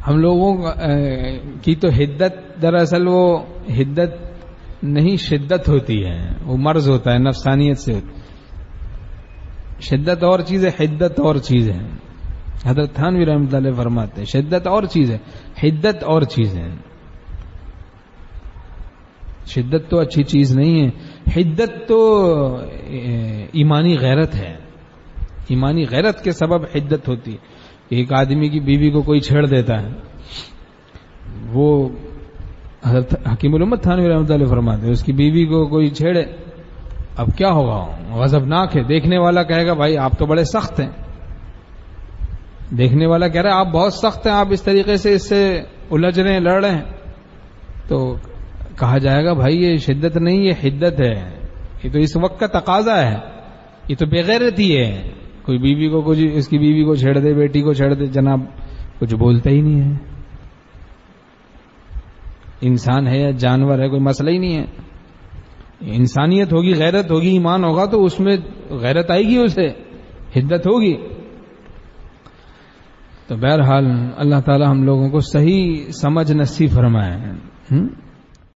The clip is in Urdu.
ہم لوگوں کی تو حدت دراصل وہ حدت نہیں شدت ہوتی ہے، وہ مرض ہوتا ہے، نفسانیت سے ہوتی ہے۔ شدت اور چیز ہے، حدت اور چیز ہے۔ حضرت تھانوی رحمۃ اللہ فرماتے ہیں شدت اور چیز ہے، حدت اور چیز ہے۔ شدت تو اچھی چیز نہیں ہے، حدت تو ایمانی غیرت ہے، ایمانی غیرت کے سبب حدت ہوتی ہے۔ ایک آدمی کی بیوی کو کوئی چھیڑ دیتا ہے، وہ حضرت حکیم الامت تھانوی رحمۃ اللہ فرماتے ہیں اس کی بیوی کو کوئی چھیڑے، اب کیا ہوگا؟ غضبناک ہے، دیکھنے والا کہے گا بھائی آپ تو بڑے سخت ہیں، دیکھنے والا کہہ رہا ہے آپ بہت سخت ہیں، آپ اس طریقے سے اس سے الجھ رہے ہیں، لڑ رہے ہیں، تو کہا جائے گا بھائی یہ شدت نہیں، یہ حدت ہے، یہ تو اس وقت کا تقاضا ہے، یہ تو بےغیرتی ہے۔ کوئی بیوی کو کچھ اس کی بیوی کو چھیڑ دے، بیٹی کو چھیڑ دے، جناب کچھ بولتا ہی نہیں ہے، انسان ہے یا جانور ہے کوئی مسئلہ ہی نہیں ہے۔ انسانیت ہوگی، غیرت ہوگی، ایمان ہوگا تو اس میں غیرت آئے گی، اسے حدت ہوگی۔ تو بہرحال اللہ تعالی ہم لوگوں کو صحیح سمجھ نصیب فرمائے۔